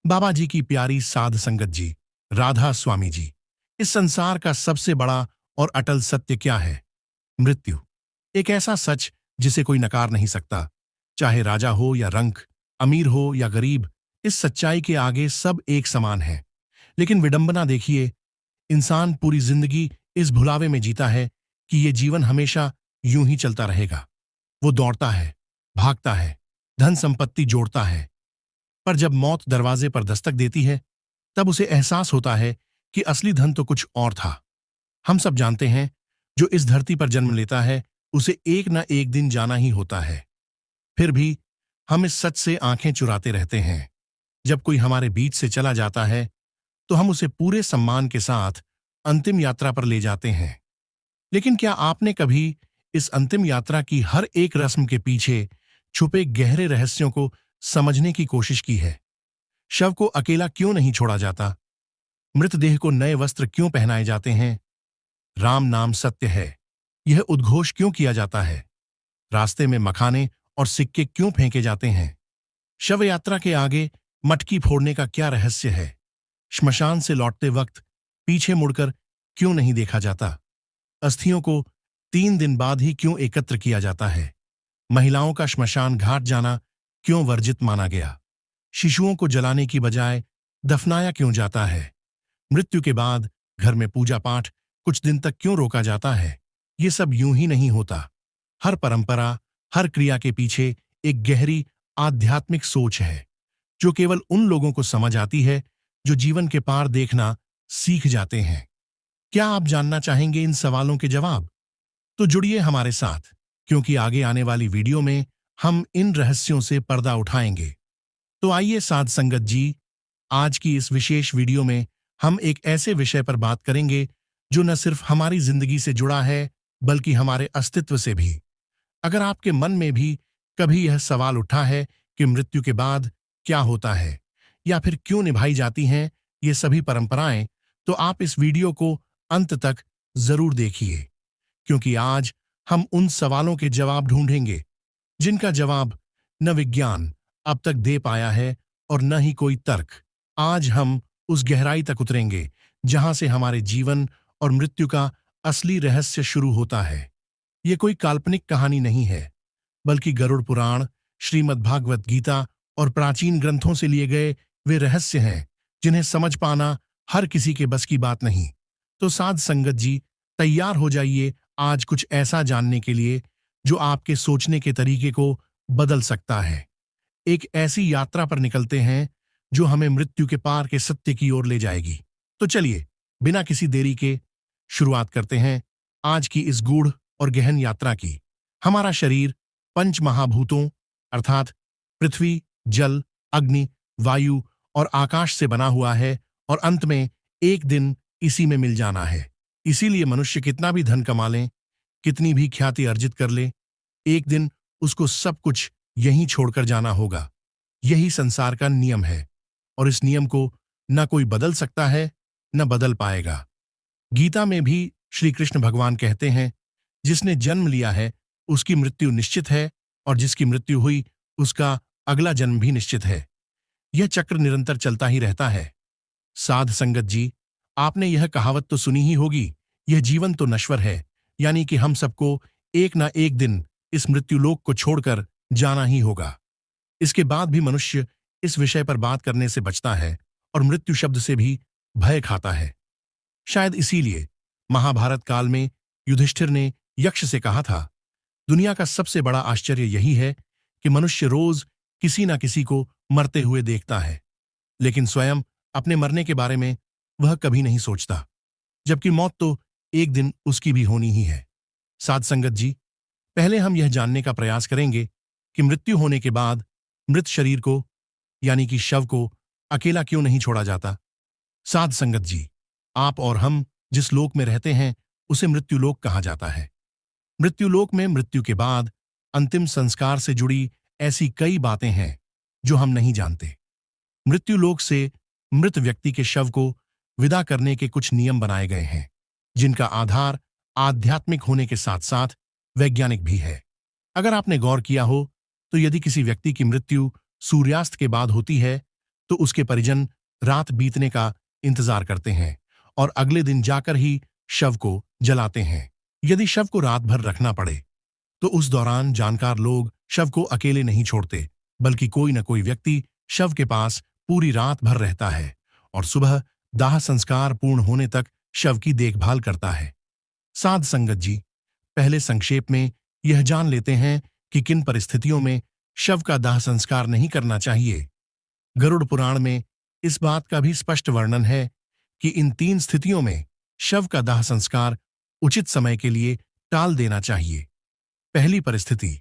बाबा जी की प्यारी साध संगत जी, राधा स्वामी जी, इस संसार का सबसे बड़ा और अटल सत्य क्या है? मृत्यु। एक ऐसा सच जिसे कोई नकार नहीं सकता। चाहे राजा हो या रंक, अमीर हो या गरीब, इस सच्चाई के आगे सब एक समान है। लेकिन विडंबना देखिए, इंसान पूरी जिंदगी इस भुलावे में जीता है कि ये जीवन हमेशा यूं ही चलता रहेगा। वो दौड़ता है, भागता है, धन संपत्ति जोड़ता है, पर जब मौत दरवाजे पर दस्तक देती है, तब उसे एहसास होता है कि असली धन तो कुछ और था। हम सब जानते हैं, जो इस धरती पर जन्म लेता है, उसे एक न एक दिन जाना ही होता है। फिर भी हम इस सच से आंखें चुराते रहते हैं। जब कोई हमारे बीच से चला जाता है, तो हम उसे पूरे सम्मान के साथ अंतिम यात्रा पर ले जाते हैं। लेकिन क्या आपने कभी इस अंतिम यात्रा की हर एक रस्म के पीछे छुपे गहरे रहस्यों को समझने की कोशिश की है? शव को अकेला क्यों नहीं छोड़ा जाता? मृतदेह को नए वस्त्र क्यों पहनाए जाते हैं? राम नाम सत्य है, यह उद्घोष क्यों किया जाता है? रास्ते में मखाने और सिक्के क्यों फेंके जाते हैं? शव यात्रा के आगे मटकी फोड़ने का क्या रहस्य है? श्मशान से लौटते वक्त पीछे मुड़कर क्यों नहीं देखा जाता? अस्थियों को 3 दिन बाद ही क्यों एकत्र किया जाता है? महिलाओं का श्मशान घाट जाना क्यों वर्जित माना गया? शिशुओं को जलाने की बजाय दफनाया क्यों जाता है? मृत्यु के बाद घर में पूजा पाठ कुछ दिन तक क्यों रोका जाता है? ये सब यूं ही नहीं होता। हर परंपरा, हर क्रिया के पीछे एक गहरी आध्यात्मिक सोच है, जो केवल उन लोगों को समझ आती है जो जीवन के पार देखना सीख जाते हैं। क्या आप जानना चाहेंगे इन सवालों के जवाब? तो जुड़िए हमारे साथ, क्योंकि आगे आने वाली वीडियो में हम इन रहस्यों से पर्दा उठाएंगे। तो आइए साध संगत जी, आज की इस विशेष वीडियो में हम एक ऐसे विषय पर बात करेंगे जो न सिर्फ हमारी जिंदगी से जुड़ा है, बल्कि हमारे अस्तित्व से भी। अगर आपके मन में भी कभी यह सवाल उठा है कि मृत्यु के बाद क्या होता है, या फिर क्यों निभाई जाती हैं ये सभी परंपराएं, तो आप इस वीडियो को अंत तक जरूर देखिए, क्योंकि आज हम उन सवालों के जवाब ढूंढेंगे जिनका जवाब न विज्ञान अब तक दे पाया है और न ही कोई तर्क। आज हम उस गहराई तक उतरेंगे जहां से हमारे जीवन और मृत्यु का असली रहस्य शुरू होता है। ये कोई काल्पनिक कहानी नहीं है, बल्कि गरुड़ पुराण, श्रीमद् भागवत गीता और प्राचीन ग्रंथों से लिए गए वे रहस्य हैं जिन्हें समझ पाना हर किसी के बस की बात नहीं। तो साध संगत जी, तैयार हो जाइए आज कुछ ऐसा जानने के लिए जो आपके सोचने के तरीके को बदल सकता है। एक ऐसी यात्रा पर निकलते हैं जो हमें मृत्यु के पार के सत्य की ओर ले जाएगी। तो चलिए, बिना किसी देरी के शुरुआत करते हैं आज की इस गूढ़ और गहन यात्रा की। हमारा शरीर पंच महाभूतों अर्थात पृथ्वी, जल, अग्नि, वायु और आकाश से बना हुआ है, और अंत में एक दिन इसी में मिल जाना है। इसीलिए मनुष्य कितना भी धन कमा ले, कितनी भी ख्याति अर्जित कर ले, एक दिन उसको सब कुछ यहीं छोड़कर जाना होगा। यही संसार का नियम है, और इस नियम को न कोई बदल सकता है, न बदल पाएगा। गीता में भी श्री कृष्ण भगवान कहते हैं, जिसने जन्म लिया है उसकी मृत्यु निश्चित है, और जिसकी मृत्यु हुई उसका अगला जन्म भी निश्चित है। यह चक्र निरंतर चलता ही रहता है। साध संगत जी, आपने यह कहावत तो सुनी ही होगी, यह जीवन तो नश्वर है, यानी कि हम सबको एक ना एक दिन इस मृत्युलोक को छोड़कर जाना ही होगा। इसके बाद भी मनुष्य इस विषय पर बात करने से बचता है और मृत्यु शब्द से भी भय खाता है। शायद इसीलिए महाभारत काल में युधिष्ठिर ने यक्ष से कहा था, दुनिया का सबसे बड़ा आश्चर्य यही है कि मनुष्य रोज किसी ना किसी को मरते हुए देखता है, लेकिन स्वयं अपने मरने के बारे में वह कभी नहीं सोचता, जबकि मौत तो एक दिन उसकी भी होनी ही है। साध संगत जी, पहले हम यह जानने का प्रयास करेंगे कि मृत्यु होने के बाद मृत शरीर को, यानी कि शव को, अकेला क्यों नहीं छोड़ा जाता। साध संगत जी, आप और हम जिस लोक में रहते हैं उसे मृत्युलोक कहा जाता है। मृत्युलोक में मृत्यु के बाद अंतिम संस्कार से जुड़ी ऐसी कई बातें हैं जो हम नहीं जानते। मृत्युलोक से मृत व्यक्ति के शव को विदा करने के कुछ नियम बनाए गए हैं, जिनका आधार आध्यात्मिक होने के साथ साथ वैज्ञानिक भी है। अगर आपने गौर किया हो, तो यदि किसी व्यक्ति की मृत्यु सूर्यास्त के बाद होती है, तो उसके परिजन रात बीतने का इंतजार करते हैं और अगले दिन जाकर ही शव को जलाते हैं। यदि शव को रात भर रखना पड़े तो उस दौरान जानकार लोग शव को अकेले नहीं छोड़ते, बल्कि कोई न कोई व्यक्ति शव के पास पूरी रात भर रहता है और सुबह दाह संस्कार पूर्ण होने तक शव की देखभाल करता है। साध संगत जी, पहले संक्षेप में यह जान लेते हैं कि किन परिस्थितियों में शव का दाह संस्कार नहीं करना चाहिए। गरुड़ पुराण में इस बात का भी स्पष्ट वर्णन है कि इन 3 स्थितियों में शव का दाह संस्कार उचित समय के लिए टाल देना चाहिए। पहली परिस्थिति,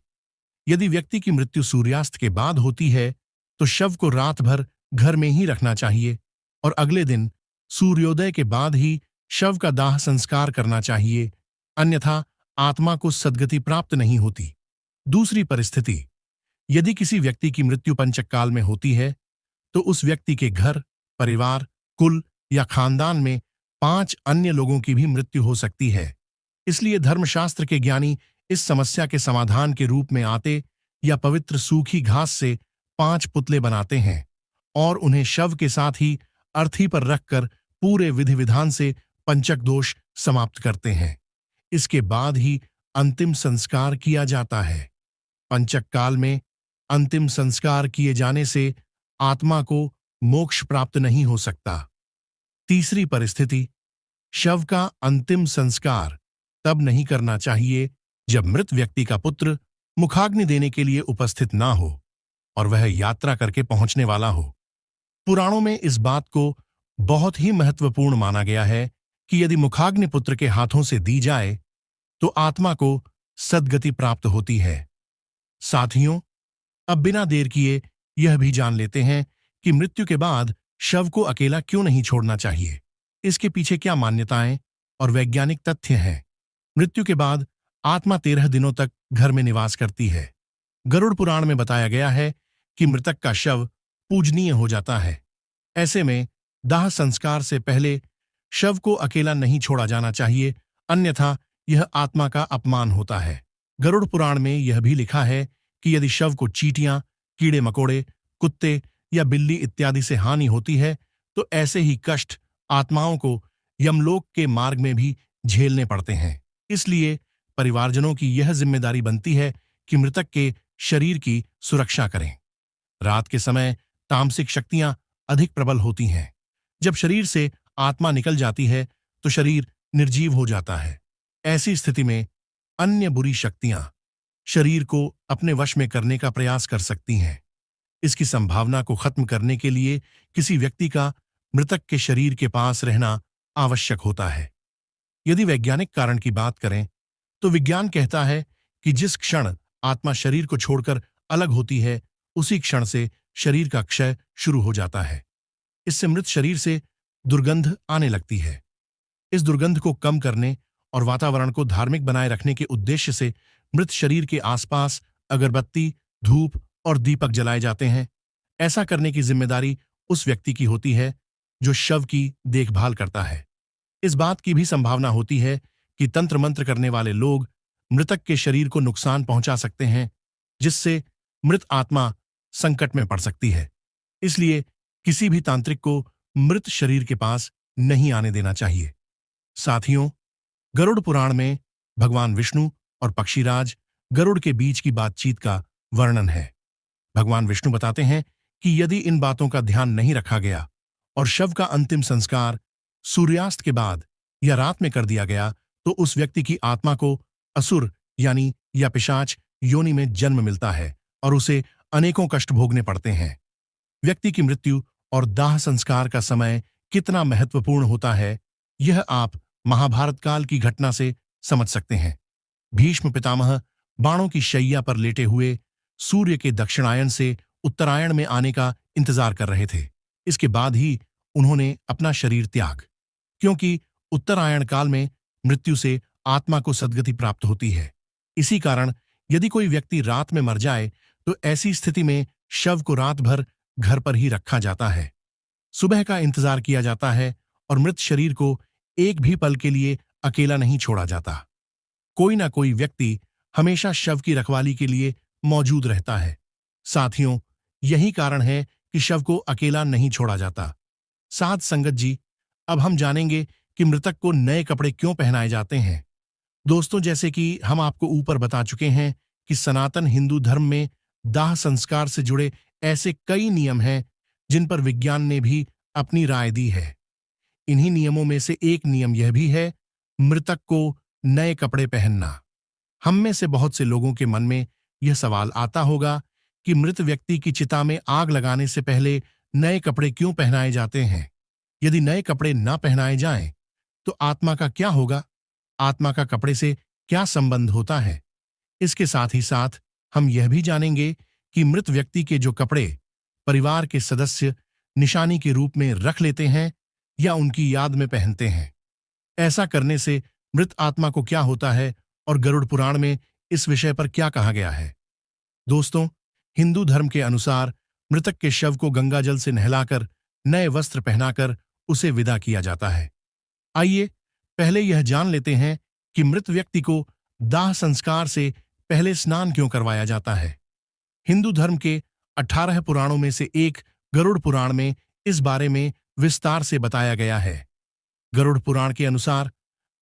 यदि व्यक्ति की मृत्यु सूर्यास्त के बाद होती है तो शव को रात भर घर में ही रखना चाहिए और अगले दिन सूर्योदय के बाद ही शव का दाह संस्कार करना चाहिए, अन्यथा आत्मा को सद्गति प्राप्त नहीं होती। दूसरी परिस्थिति, यदि किसी व्यक्ति की मृत्यु पंचक काल में होती है तो उस व्यक्ति के घर, परिवार, कुल या खानदान में 5 अन्य लोगों की भी मृत्यु हो सकती है। इसलिए धर्मशास्त्र के ज्ञानी इस समस्या के समाधान के रूप में आते या पवित्र सूखी घास से 5 पुतले बनाते हैं और उन्हें शव के साथ ही अर्थी पर रखकर पूरे विधि विधान से पंचक दोष समाप्त करते हैं। इसके बाद ही अंतिम संस्कार किया जाता है। पंचक काल में अंतिम संस्कार किए जाने से आत्मा को मोक्ष प्राप्त नहीं हो सकता। तीसरी परिस्थिति, शव का अंतिम संस्कार तब नहीं करना चाहिए जब मृत व्यक्ति का पुत्र मुखाग्नि देने के लिए उपस्थित ना हो और वह यात्रा करके पहुंचने वाला हो। पुराणों में इस बात को बहुत ही महत्वपूर्ण माना गया है कि यदि मुखाग्नि पुत्र के हाथों से दी जाए तो आत्मा को सद्गति प्राप्त होती है। साथियों, अब बिना देर किए यह भी जान लेते हैं कि मृत्यु के बाद शव को अकेला क्यों नहीं छोड़ना चाहिए। इसके पीछे क्या मान्यताएं और वैज्ञानिक तथ्य हैं। मृत्यु के बाद आत्मा 13 दिनों तक घर में निवास करती है। गरुड़ पुराण में बताया गया है कि मृतक का शव पूजनीय हो जाता है। ऐसे में दाह संस्कार से पहले शव को अकेला नहीं छोड़ा जाना चाहिए, अन्यथा यह आत्मा का अपमान होता है। गरुड़ पुराण में यह भी लिखा है कि यदि शव को चींटियां, कीड़े मकोड़े, कुत्ते या बिल्ली इत्यादि से हानि होती है तो ऐसे ही कष्ट आत्माओं को यमलोक के मार्ग में भी झेलने पड़ते हैं। इसलिए परिवारजनों की यह जिम्मेदारी बनती है कि मृतक के शरीर की सुरक्षा करें। रात के समय तामसिक शक्तियां अधिक प्रबल होती हैं। जब शरीर से आत्मा निकल जाती है तो शरीर निर्जीव हो जाता है। ऐसी स्थिति में अन्य बुरी शक्तियां शरीर को अपने वश में करने का प्रयास कर सकती हैं। इसकी संभावना को खत्म करने के लिए किसी व्यक्ति का मृतक के शरीर के पास रहना आवश्यक होता है। यदि वैज्ञानिक कारण की बात करें तो विज्ञान कहता है कि जिस क्षण आत्मा शरीर को छोड़कर अलग होती है उसी क्षण से शरीर का क्षय शुरू हो जाता है। इससे मृत शरीर से दुर्गंध आने लगती है। इस दुर्गंध को कम करने और वातावरण को धार्मिक बनाए रखने के उद्देश्य से मृत शरीर के आसपास अगरबत्ती, धूप और दीपक जलाए जाते हैं। ऐसा करने की जिम्मेदारी उस व्यक्ति की होती है जो शव की देखभाल करता है। इस बात की भी संभावना होती है कि तंत्र मंत्र करने वाले लोग मृतक के शरीर को नुकसान पहुंचा सकते हैं, जिससे मृत आत्मा संकट में पड़ सकती है। इसलिए किसी भी तांत्रिक को मृत शरीर के पास नहीं आने देना चाहिए। साथियों, गरुड़ पुराण में भगवान विष्णु और पक्षीराज गरुड़ के बीच की बातचीत का वर्णन है। भगवान विष्णु बताते हैं कि यदि इन बातों का ध्यान नहीं रखा गया और शव का अंतिम संस्कार सूर्यास्त के बाद या रात में कर दिया गया तो उस व्यक्ति की आत्मा को असुर यानी या पिशाच योनि में जन्म मिलता है और उसे अनेकों कष्ट भोगने पड़ते हैं। व्यक्ति की मृत्यु और दाह संस्कार का समय कितना महत्वपूर्ण होता है, यह आप महाभारत काल की घटना से समझ सकते हैं। भीष्म पितामह बाणों की शैया पर लेटे हुए सूर्य के दक्षिणायन से उत्तरायण में आने का इंतजार कर रहे थे। इसके बाद ही उन्होंने अपना शरीर त्याग, क्योंकि उत्तरायण काल में मृत्यु से आत्मा को सद्गति प्राप्त होती है। इसी कारण यदि कोई व्यक्ति रात में मर जाए तो ऐसी स्थिति में शव को रात भर घर पर ही रखा जाता है। सुबह का इंतजार किया जाता है और मृत शरीर को एक भी पल के लिए अकेला नहीं छोड़ा जाता। कोई ना कोई व्यक्ति हमेशा शव की रखवाली के लिए मौजूद रहता है। साथियों, यही कारण है कि शव को अकेला नहीं छोड़ा जाता। साध संगत जी, अब हम जानेंगे कि मृतक को नए कपड़े क्यों पहनाए जाते हैं। दोस्तों, जैसे कि हम आपको ऊपर बता चुके हैं कि सनातन हिंदू धर्म में दाह संस्कार से जुड़े ऐसे कई नियम हैं जिन पर विज्ञान ने भी अपनी राय दी है। इन्हीं नियमों में से एक नियम यह भी है, मृतक को नए कपड़े पहनना। हम में से बहुत से लोगों के मन में यह सवाल आता होगा कि मृत व्यक्ति की चिता में आग लगाने से पहले नए कपड़े क्यों पहनाए जाते हैं। यदि नए कपड़े न पहनाए जाएं, तो आत्मा का क्या होगा? आत्मा का कपड़े से क्या संबंध होता है? इसके साथ ही साथ हम यह भी जानेंगे कि मृत व्यक्ति के जो कपड़े परिवार के सदस्य निशानी के रूप में रख लेते हैं या उनकी याद में पहनते हैं। ऐसा करने से मृत आत्मा को क्या होता है और गरुड़ पुराण में इस विषय पर क्या कहा गया है। दोस्तों, हिंदू धर्म के अनुसार मृतक के शव को गंगाजल से नहलाकर नए वस्त्र पहनाकर उसे विदा किया जाता है। आइए पहले यह जान लेते हैं कि मृत व्यक्ति को दाह संस्कार से पहले स्नान क्यों करवाया जाता है। हिंदू धर्म के 18 पुराणों में से एक गरुड़ पुराण में इस बारे में विस्तार से बताया गया है। गरुड़ पुराण के अनुसार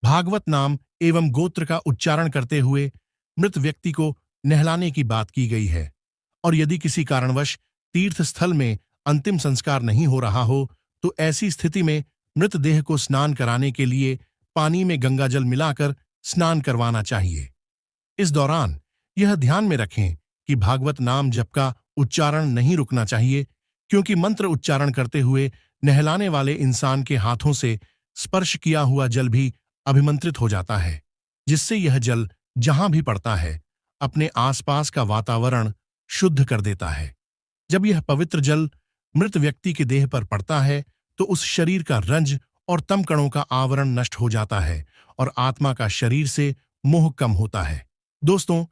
भागवत नाम एवं गोत्र का उच्चारण करते हुए मृत व्यक्ति को नहलाने की बात की गई है, और यदि किसी कारणवश तीर्थ स्थल में अंतिम संस्कार नहीं हो रहा हो तो ऐसी स्थिति में मृतदेह को स्नान कराने के लिए पानी में गंगाजल मिलाकर स्नान करवाना चाहिए। इस दौरान यह ध्यान में रखें कि भागवत नाम जप का उच्चारण नहीं रुकना चाहिए, क्योंकि मंत्र उच्चारण करते हुए नहलाने वाले इंसान के हाथों से स्पर्श किया हुआ जल भी अभिमंत्रित हो जाता है, जिससे यह जल जहां भी पड़ता है अपने आसपास का वातावरण शुद्ध कर देता है। जब यह पवित्र जल मृत व्यक्ति के देह पर पड़ता है तो उस शरीर का रंज और तम कणों का आवरण नष्ट हो जाता है और आत्मा का शरीर से मोह कम होता है। दोस्तों,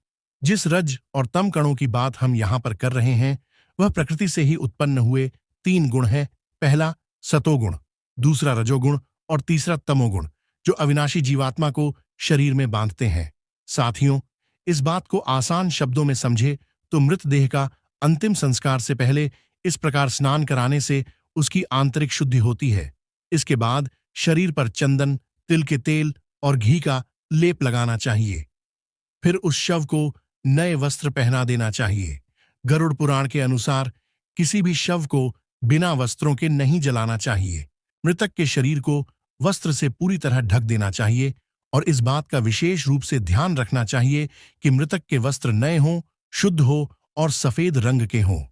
जिस रज और तम कणों की बात हम यहां पर कर रहे हैं वह प्रकृति से ही उत्पन्न हुए 3 गुण हैं। पहला सतोगुण, दूसरा रजोगुण और तीसरा तमोगुण, जो अविनाशी जीवात्मा को शरीर में बांधते हैं। साथियों, इस बात को आसान शब्दों में समझे तो मृतदेह का अंतिम संस्कार से पहले इस प्रकार स्नान कराने से उसकी आंतरिक शुद्धि होती है। इसके बाद शरीर पर चंदन, तिल के तेल और घी का लेप लगाना चाहिए। फिर उस शव को नए वस्त्र पहना देना चाहिए। गरुड़ पुराण के अनुसार किसी भी शव को बिना वस्त्रों के नहीं जलाना चाहिए। मृतक के शरीर को वस्त्र से पूरी तरह ढक देना चाहिए और इस बात का विशेष रूप से ध्यान रखना चाहिए कि मृतक के वस्त्र नए हों, शुद्ध हो और सफेद रंग के हों।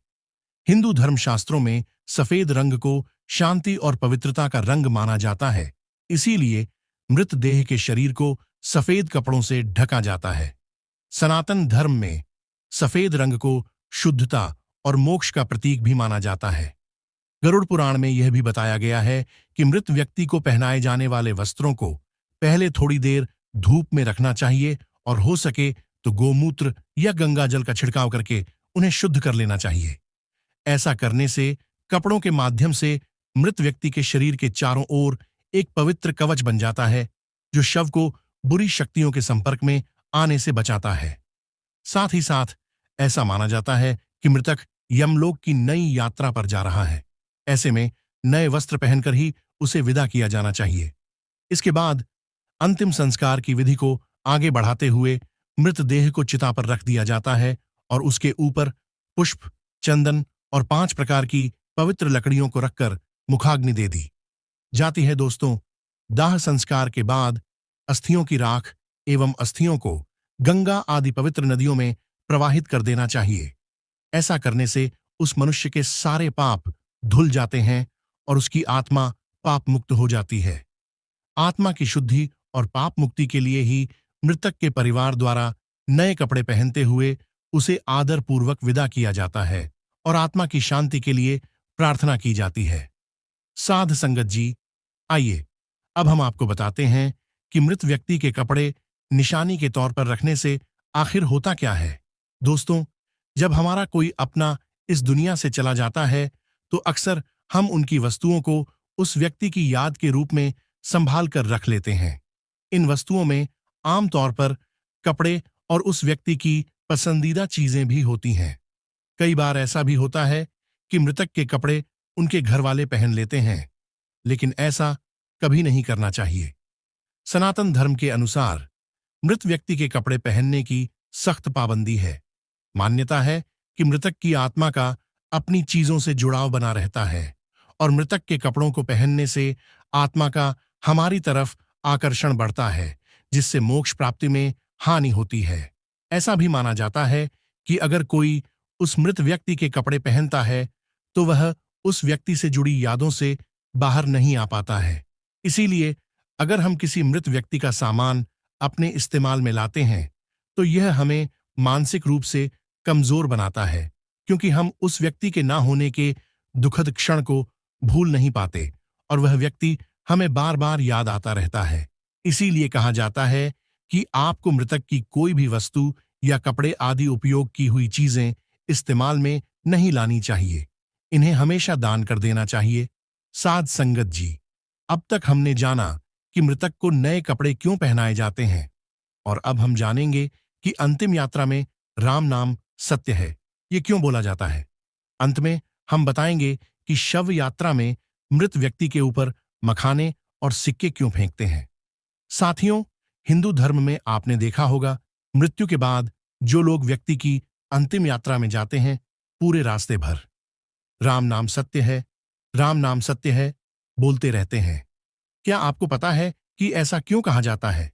हिंदू धर्मशास्त्रों में सफेद रंग को शांति और पवित्रता का रंग माना जाता है, इसीलिए मृतदेह के शरीर को सफेद कपड़ों से ढका जाता है। सनातन धर्म में सफेद रंग को शुद्धता और मोक्ष का प्रतीक भी माना जाता है। गरुड़ पुराण में यह भी बताया गया है कि मृत व्यक्ति को पहनाए जाने वाले वस्त्रों को पहले थोड़ी देर धूप में रखना चाहिए और हो सके तो गोमूत्र या गंगाजल का छिड़काव करके उन्हें शुद्ध कर लेना चाहिए। ऐसा करने से कपड़ों के माध्यम से मृत व्यक्ति के शरीर के चारों ओर एक पवित्र कवच बन जाता है, जो शव को बुरी शक्तियों के संपर्क में आने से बचाता है। साथ ही साथ ऐसा माना जाता है कि मृतक यमलोक की नई यात्रा पर जा रहा है। ऐसे में नए वस्त्र पहनकर ही उसे विदा किया जाना चाहिए। इसके बाद अंतिम संस्कार की विधि को आगे बढ़ाते हुए मृतदेह को चिता पर रख दिया जाता है और उसके ऊपर पुष्प, चंदन और 5 प्रकार की पवित्र लकड़ियों को रखकर मुखाग्नि दे दी जाती है। दोस्तों, दाह संस्कार के बाद अस्थियों की राख एवं अस्थियों को गंगा आदि पवित्र नदियों में प्रवाहित कर देना चाहिए। ऐसा करने से उस मनुष्य के सारे पाप धुल जाते हैं और उसकी आत्मा पाप मुक्त हो जाती है। आत्मा की शुद्धि और पाप मुक्ति के लिए ही मृतक के परिवार द्वारा नए कपड़े पहनते हुए उसे आदर पूर्वक विदा किया जाता है और आत्मा की शांति के लिए प्रार्थना की जाती है। साध संगत जी, आइए अब हम आपको बताते हैं कि मृत व्यक्ति के कपड़े निशानी के तौर पर रखने से आखिर होता क्या है। दोस्तों, जब हमारा कोई अपना इस दुनिया से चला जाता है तो अक्सर हम उनकी वस्तुओं को उस व्यक्ति की याद के रूप में संभाल कर रख लेते हैं। इन वस्तुओं में आमतौर पर कपड़े और उस व्यक्ति की पसंदीदा चीजें भी होती हैं। कई बार ऐसा भी होता है कि मृतक के कपड़े उनके घर वाले पहन लेते हैं, लेकिन ऐसा कभी नहीं करना चाहिए। सनातन धर्म के अनुसार मृत व्यक्ति के कपड़े पहनने की सख्त पाबंदी है। मान्यता है कि मृतक की आत्मा का अपनी चीजों से जुड़ाव बना रहता है और मृतक के कपड़ों को पहनने से आत्मा का हमारी तरफ आकर्षण बढ़ता है, जिससे मोक्ष प्राप्ति में हानि होती है। ऐसा भी माना जाता है कि अगर कोई उस मृत व्यक्ति के कपड़े पहनता है तो वह उस व्यक्ति से जुड़ी यादों से बाहर नहीं आ पाता है। इसीलिए अगर हम किसी मृत व्यक्ति का सामान अपने इस्तेमाल में लाते हैं तो यह हमें मानसिक रूप से कमजोर बनाता है, क्योंकि हम उस व्यक्ति के ना होने के दुखद क्षण को भूल नहीं पाते और वह व्यक्ति हमें बार बार याद आता रहता है। इसीलिए कहा जाता है कि आपको मृतक की कोई भी वस्तु या कपड़े आदि उपयोग की हुई चीजें इस्तेमाल में नहीं लानी चाहिए। इन्हें हमेशा दान कर देना चाहिए। साध संगत जी, अब तक हमने जाना कि मृतक को नए कपड़े क्यों पहनाए जाते हैं, और अब हम जानेंगे कि अंतिम यात्रा में राम नाम सत्य है, ये क्यों बोला जाता है। अंत में हम बताएंगे कि शव यात्रा में मृत व्यक्ति के ऊपर मखाने और सिक्के क्यों फेंकते हैं। साथियों, हिंदू धर्म में आपने देखा होगा, मृत्यु के बाद जो लोग व्यक्ति की अंतिम यात्रा में जाते हैं, पूरे रास्ते भर राम नाम सत्य है, राम नाम सत्य है बोलते रहते हैं। क्या आपको पता है कि ऐसा क्यों कहा जाता है?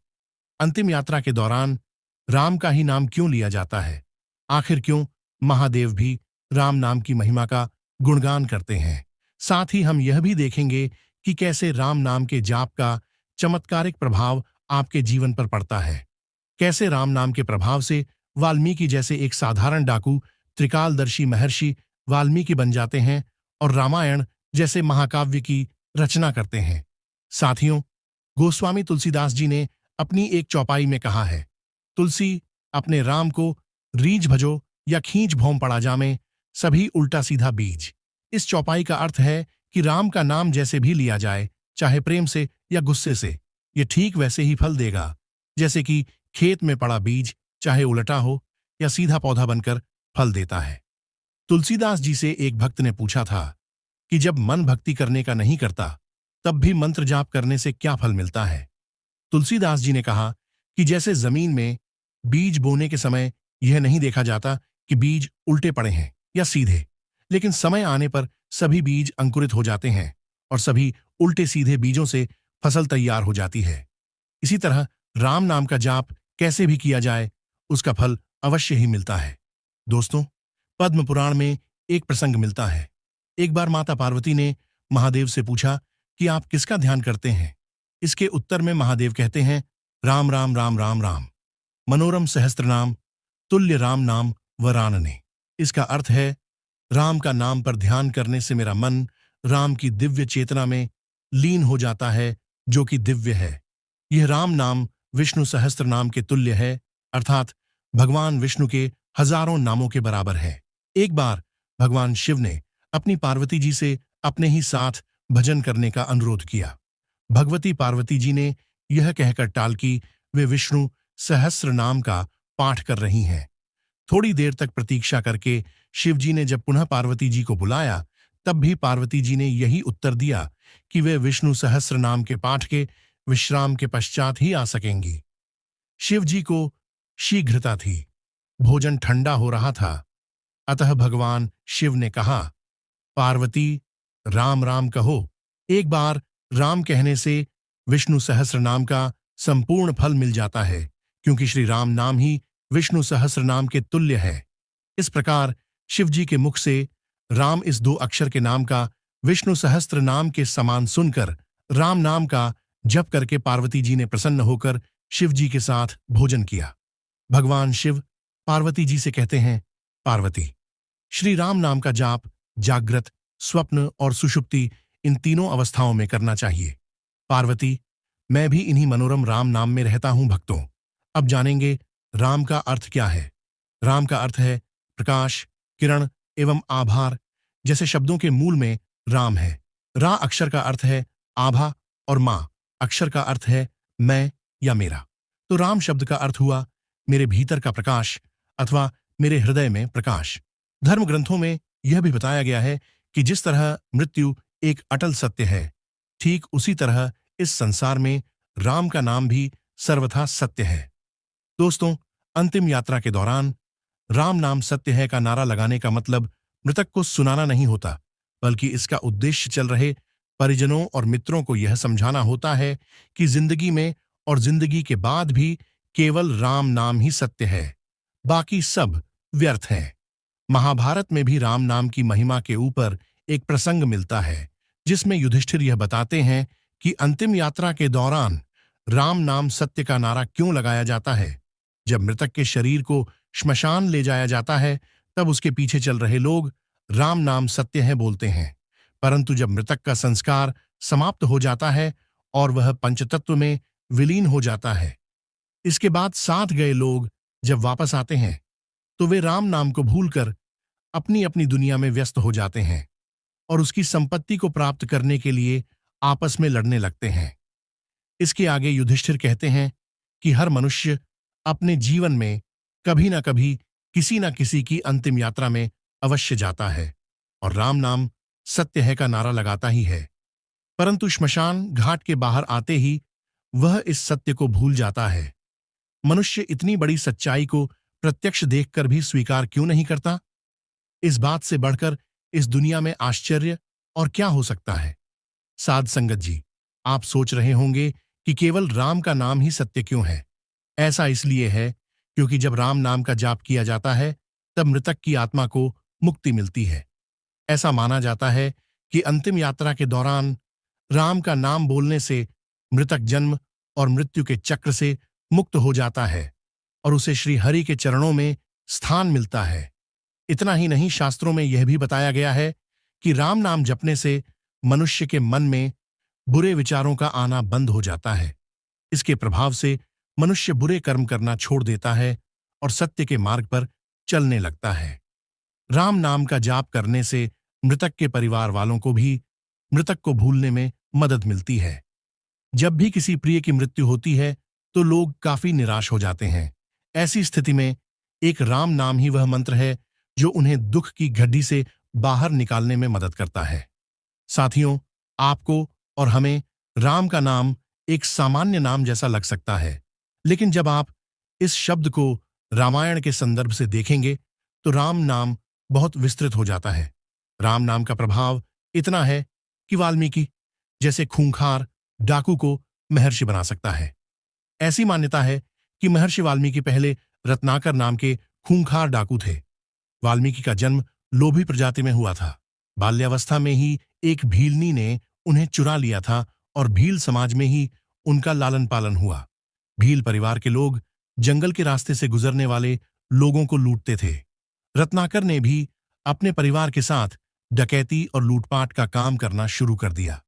अंतिम यात्रा के दौरान राम का ही नाम क्यों लिया जाता है? आखिर क्यों महादेव भी राम नाम की महिमा का गुणगान करते हैं? साथ ही हम यह भी देखेंगे कि कैसे राम नाम के जाप का चमत्कारिक प्रभाव आपके जीवन पर पड़ता है। कैसे राम नाम के प्रभाव से वाल्मीकि जैसे एक साधारण डाकू त्रिकालदर्शी महर्षि वाल्मीकि बन जाते हैं और रामायण जैसे महाकाव्य की रचना करते हैं। साथियों, गोस्वामी तुलसीदास जी ने अपनी एक चौपाई में कहा है, तुलसी अपने राम को रीझ भजो या खींच भौम पड़ा जामे, सभी उल्टा सीधा बीज। इस चौपाई का अर्थ है कि राम का नाम जैसे भी लिया जाए, चाहे प्रेम से या गुस्से से, ये ठीक वैसे ही फल देगा जैसे कि खेत में पड़ा बीज चाहे उलटा हो या सीधा पौधा बनकर फल देता है। तुलसीदास जी से एक भक्त ने पूछा था कि जब मन भक्ति करने का नहीं करता तब भी मंत्र जाप करने से क्या फल मिलता है। तुलसीदास जी ने कहा कि जैसे जमीन में बीज बोने के समय यह नहीं देखा जाता कि बीज उल्टे पड़े हैं या सीधे, लेकिन समय आने पर सभी बीज अंकुरित हो जाते हैं और सभी उल्टे सीधे बीजों से फसल तैयार हो जाती है। इसी तरह राम नाम का जाप कैसे भी किया जाए, उसका फल अवश्य ही मिलता है। दोस्तों, पद्म पुराण में एक प्रसंग मिलता है। एक बार माता पार्वती ने महादेव से पूछा कि आप किसका ध्यान करते हैं। इसके उत्तर में महादेव कहते हैं, राम राम राम राम राम, मनोरम सहस्त्र नाम, तुल्य राम नाम वरानने। इसका अर्थ है, राम का नाम पर ध्यान करने से मेरा मन राम की दिव्य चेतना में लीन हो जाता है, जो कि दिव्य है। यह राम नाम विष्णु सहस्त्र नाम के तुल्य है, अर्थात भगवान विष्णु के हजारों नामों के बराबर है। एक बार भगवान शिव ने अपनी पार्वती जी से अपने ही साथ भजन करने का अनुरोध किया। भगवती पार्वती जी ने यह कहकर टाल कि वे विष्णु सहस्त्र नाम का पाठ कर रही हैं। थोड़ी देर तक प्रतीक्षा करके शिवजी ने जब पुनः पार्वती जी को बुलाया, तब भी पार्वती जी ने यही उत्तर दिया कि वे विष्णु सहस्त्र नाम के पाठ के विश्राम के पश्चात ही आ सकेंगी। शिव जी को शीघ्रता थी, भोजन ठंडा हो रहा था, अतः भगवान शिव ने कहा, पार्वती राम राम कहो। एक बार राम कहने से विष्णु सहस्त्र नाम का संपूर्ण फल मिल जाता है, क्योंकि श्री राम नाम ही विष्णु सहस्त्र नाम के तुल्य है। इस प्रकार शिवजी के मुख से राम इस 2 अक्षर के नाम का विष्णु सहस्त्र नाम के समान सुनकर राम नाम का जप करके पार्वती जी ने प्रसन्न होकर शिव जी के साथ भोजन किया। भगवान शिव पार्वती जी से कहते हैं, पार्वती, श्री राम नाम का जाप जागृत, स्वप्न और सुषुप्ति इन तीनों अवस्थाओं में करना चाहिए। पार्वती, मैं भी इन्हीं मनोरम राम नाम में रहता हूं भक्तों। अब जानेंगे राम का अर्थ क्या है। राम का अर्थ है प्रकाश, किरण एवं आभार जैसे शब्दों के मूल में राम है। रा अक्षर का अर्थ है आभा और मां अक्षर का अर्थ है मैं या मेरा। तो राम शब्द का अर्थ हुआ मेरे भीतर का प्रकाश अथवा मेरे हृदय में प्रकाश। धर्म ग्रंथों में यह भी बताया गया है कि जिस तरह मृत्यु एक अटल सत्य है, ठीक उसी तरह इस संसार में राम का नाम भी सर्वथा सत्य है। दोस्तों, अंतिम यात्रा के दौरान राम नाम सत्य है का नारा लगाने का मतलब मृतक को सुनाना नहीं होता, बल्कि इसका उद्देश्य चल रहे परिजनों और मित्रों को यह समझाना होता है कि जिंदगी में और जिंदगी के बाद भी केवल राम नाम ही सत्य है, बाकी सब व्यर्थ है। महाभारत में भी राम नाम की महिमा के ऊपर एक प्रसंग मिलता है, जिसमें युधिष्ठिर यह बताते हैं कि अंतिम यात्रा के दौरान राम नाम सत्य का नारा क्यों लगाया जाता है। जब मृतक के शरीर को श्मशान ले जाया जाता है, तब उसके पीछे चल रहे लोग राम नाम सत्य है बोलते हैं, परंतु जब मृतक का संस्कार समाप्त हो जाता है और वह पंचतत्व में विलीन हो जाता है, इसके बाद साथ गए लोग जब वापस आते हैं तो वे राम नाम को भूलकर अपनी अपनी दुनिया में व्यस्त हो जाते हैं और उसकी संपत्ति को प्राप्त करने के लिए आपस में लड़ने लगते हैं। इसके आगे युधिष्ठिर कहते हैं कि हर मनुष्य अपने जीवन में कभी ना कभी किसी न किसी की अंतिम यात्रा में अवश्य जाता है और राम नाम सत्य है का नारा लगाता ही है, परंतु श्मशान घाट के बाहर आते ही वह इस सत्य को भूल जाता है। मनुष्य इतनी बड़ी सच्चाई को प्रत्यक्ष देखकर भी स्वीकार क्यों नहीं करता? इस बात से बढ़कर इस दुनिया में आश्चर्य और क्या हो सकता है? साध संगत जी, आप सोच रहे होंगे कि केवल राम का नाम ही सत्य क्यों है। ऐसा इसलिए है क्योंकि जब राम नाम का जाप किया जाता है, तब मृतक की आत्मा को मुक्ति मिलती है। ऐसा माना जाता है कि अंतिम यात्रा के दौरान राम का नाम बोलने से मृतक जन्म और मृत्यु के चक्र से मुक्त हो जाता है और उसे श्री हरि के चरणों में स्थान मिलता है। इतना ही नहीं, शास्त्रों में यह भी बताया गया है कि राम नाम जपने से मनुष्य के मन में बुरे विचारों का आना बंद हो जाता है। इसके प्रभाव से मनुष्य बुरे कर्म करना छोड़ देता है और सत्य के मार्ग पर चलने लगता है। राम नाम का जाप करने से मृतक के परिवार वालों को भी मृतक को भूलने में मदद मिलती है। जब भी किसी प्रिय की मृत्यु होती है तो लोग काफी निराश हो जाते हैं। ऐसी स्थिति में एक राम नाम ही वह मंत्र है जो उन्हें दुख की घड़ी से बाहर निकालने में मदद करता है। साथियों, आपको और हमें राम का नाम एक सामान्य नाम जैसा लग सकता है, लेकिन जब आप इस शब्द को रामायण के संदर्भ से देखेंगे तो राम नाम बहुत विस्तृत हो जाता है। राम नाम का प्रभाव इतना है कि वाल्मीकि जैसे खूंखार डाकू को महर्षि बना सकता है। ऐसी मान्यता है कि महर्षि वाल्मीकि पहले रत्नाकर नाम के खूंखार डाकू थे। वाल्मीकि का जन्म लोभी प्रजाति में हुआ था। बाल्यावस्था में ही एक भीलनी ने उन्हें चुरा लिया था और भील समाज में ही उनका लालन पालन हुआ। भील परिवार के लोग जंगल के रास्ते से गुजरने वाले लोगों को लूटते थे। रत्नाकर ने भी अपने परिवार के साथ डकैती और लूटपाट का काम करना शुरू कर दिया।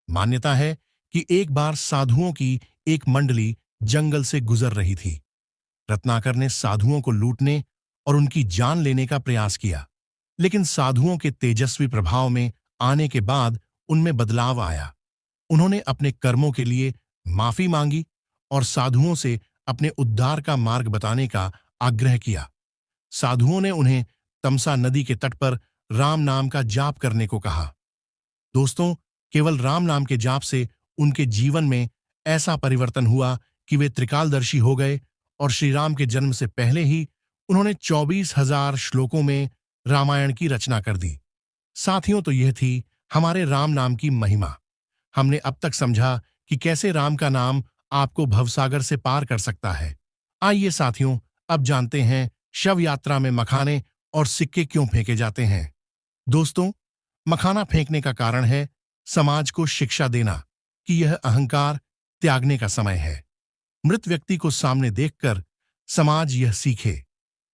मान्यता है कि एक बार साधुओं की एक मंडली जंगल से गुजर रही थी। रत्नाकर ने साधुओं को लूटने और उनकी जान लेने का प्रयास किया, लेकिन साधुओं के तेजस्वी प्रभाव में आने के बाद उनमें बदलाव आया। उन्होंने अपने कर्मों के लिए माफी मांगी और साधुओं से अपने उद्धार का मार्ग बताने का आग्रह किया। साधुओं ने उन्हें तमसा नदी के तट पर राम नाम का जाप करने को कहा। दोस्तों, केवल राम नाम के जाप से उनके जीवन में ऐसा परिवर्तन हुआ कि वे त्रिकालदर्शी हो गए और श्री राम के जन्म से पहले ही उन्होंने 24,000 श्लोकों में रामायण की रचना कर दी। साथियों, तो यह थी हमारे राम नाम की महिमा। हमने अब तक समझा कि कैसे राम का नाम आपको भवसागर से पार कर सकता है। आइए साथियों, अब जानते हैं शव यात्रा में मखाने और सिक्के क्यों फेंके जाते हैं। दोस्तों, मखाना फेंकने का कारण है समाज को शिक्षा देना कि यह अहंकार त्यागने का समय है। मृत व्यक्ति को सामने देखकर समाज यह सीखे।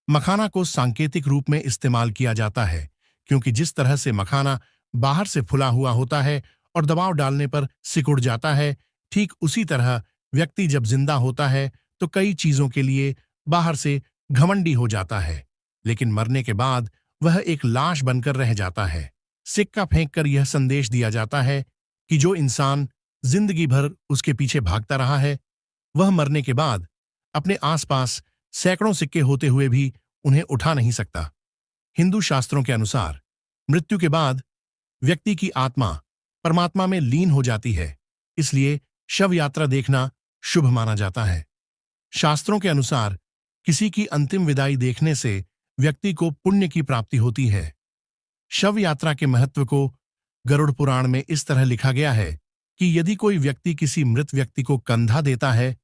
मखाना को सांकेतिक रूप में इस्तेमाल किया जाता है, क्योंकि जिस तरह से मखाना बाहर से फुला हुआ होता है और दबाव डालने पर सिकुड़ जाता है, ठीक उसी तरह व्यक्ति जब जिंदा होता है तो कई चीजों के लिए बाहर से घमंडी हो जाता है, लेकिन मरने के बाद वह एक लाश बनकर रह जाता है। सिक्का फेंककर यह संदेश दिया जाता है कि जो इंसान जिंदगी भर उसके पीछे भागता रहा है, वह मरने के बाद अपने आसपास सैकड़ों सिक्के होते हुए भी उन्हें उठा नहीं सकता। हिंदू शास्त्रों के अनुसार मृत्यु के बाद व्यक्ति की आत्मा परमात्मा में लीन हो जाती है, इसलिए शव यात्रा देखना शुभ माना जाता है। शास्त्रों के अनुसार किसी की अंतिम विदाई देखने से व्यक्ति को पुण्य की प्राप्ति होती है। शव यात्रा के महत्व को गरुड़ पुराण में इस तरह लिखा गया है कि यदि कोई व्यक्ति किसी मृत व्यक्ति को कंधा देता है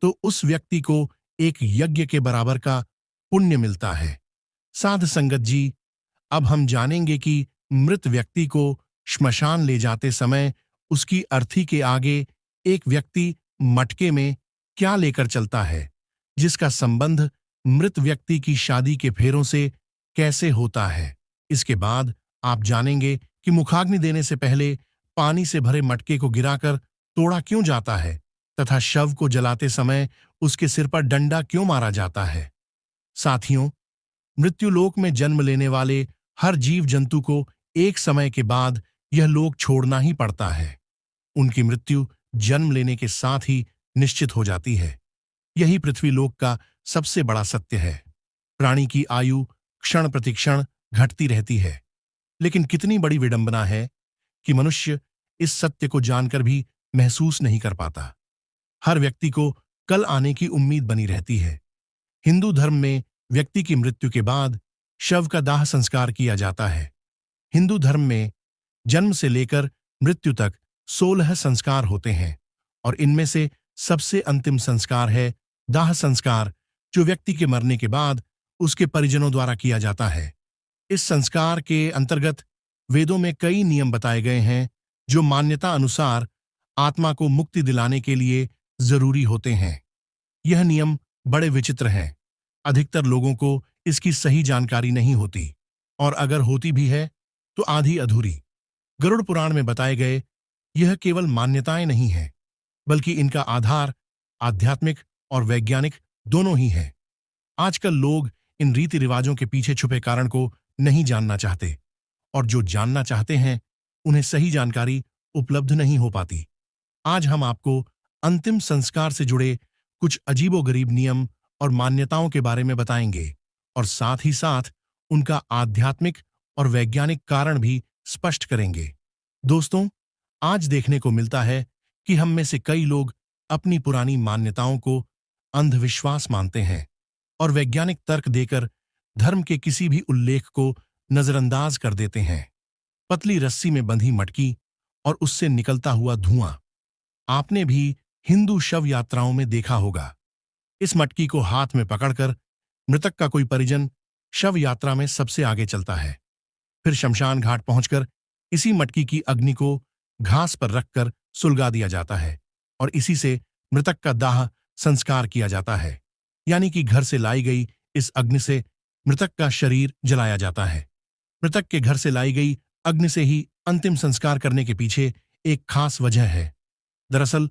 तो उस व्यक्ति को एक यज्ञ के बराबर का पुण्य मिलता है। साध संगत जी, अब हम जानेंगे कि मृत व्यक्ति को श्मशान ले जाते समय उसकी अर्थी के आगे एक व्यक्ति मटके में क्या लेकर चलता है, जिसका संबंध मृत व्यक्ति की शादी के फेरों से कैसे होता है। इसके बाद आप जानेंगे कि मुखाग्नि देने से पहले पानी से भरे मटके को गिराकर तोड़ा क्यों जाता है तथा शव को जलाते समय उसके सिर पर डंडा क्यों मारा जाता है। साथियों, मृत्युलोक में जन्म लेने वाले हर जीव जंतु को एक समय के बाद यह लोक छोड़ना ही पड़ता है। उनकी मृत्यु जन्म लेने के साथ ही निश्चित हो जाती है। यही पृथ्वी लोक का सबसे बड़ा सत्य है। प्राणी की आयु क्षण प्रतिक्षण घटती रहती है, लेकिन कितनी बड़ी विडंबना है कि मनुष्य इस सत्य को जानकर भी महसूस नहीं कर पाता। हर व्यक्ति को कल आने की उम्मीद बनी रहती है। हिंदू धर्म में व्यक्ति की मृत्यु के बाद शव का दाह संस्कार किया जाता है। हिंदू धर्म में जन्म से लेकर मृत्यु तक 16 संस्कार होते हैं और इनमें से सबसे अंतिम संस्कार है दाह संस्कार, जो व्यक्ति के मरने के बाद उसके परिजनों द्वारा किया जाता है। इस संस्कार के अंतर्गत वेदों में कई नियम बताए गए हैं जो मान्यता अनुसार आत्मा को मुक्ति दिलाने के लिए जरूरी होते हैं। यह नियम बड़े विचित्र हैं। अधिकतर लोगों को इसकी सही जानकारी नहीं होती, और अगर होती भी है तो आधी अधूरी। गरुड़ पुराण में बताए गए यह केवल मान्यताएं नहीं हैं, बल्कि इनका आधार आध्यात्मिक और वैज्ञानिक दोनों ही है। आजकल लोग इन रीति रिवाजों के पीछे छुपे कारण को नहीं जानना चाहते, और जो जानना चाहते हैं उन्हें सही जानकारी उपलब्ध नहीं हो पाती। आज हम आपको अंतिम संस्कार से जुड़े कुछ अजीबोगरीब नियम और मान्यताओं के बारे में बताएंगे, और साथ ही साथ उनका आध्यात्मिक और वैज्ञानिक कारण भी स्पष्ट करेंगे। दोस्तों, आज देखने को मिलता है कि हम में से कई लोग अपनी पुरानी मान्यताओं को अंधविश्वास मानते हैं और वैज्ञानिक तर्क देकर धर्म के किसी भी उल्लेख को नजरअंदाज कर देते हैं। पतली रस्सी में बंधी मटकी और उससे निकलता हुआ धुआं आपने भी हिंदू शव यात्राओं में देखा होगा। इस मटकी को हाथ में पकड़कर मृतक का कोई परिजन शव यात्रा में सबसे आगे चलता है। फिर शमशान घाट पहुंचकर इसी मटकी की अग्नि को घास पर रखकर सुलगा दिया जाता है और इसी से मृतक का दाह संस्कार किया जाता है। यानी कि घर से लाई गई इस अग्नि से मृतक का शरीर जलाया जाता है। मृतक के घर से लाई गई अग्नि से ही अंतिम संस्कार करने के पीछे एक खास वजह है। दरअसल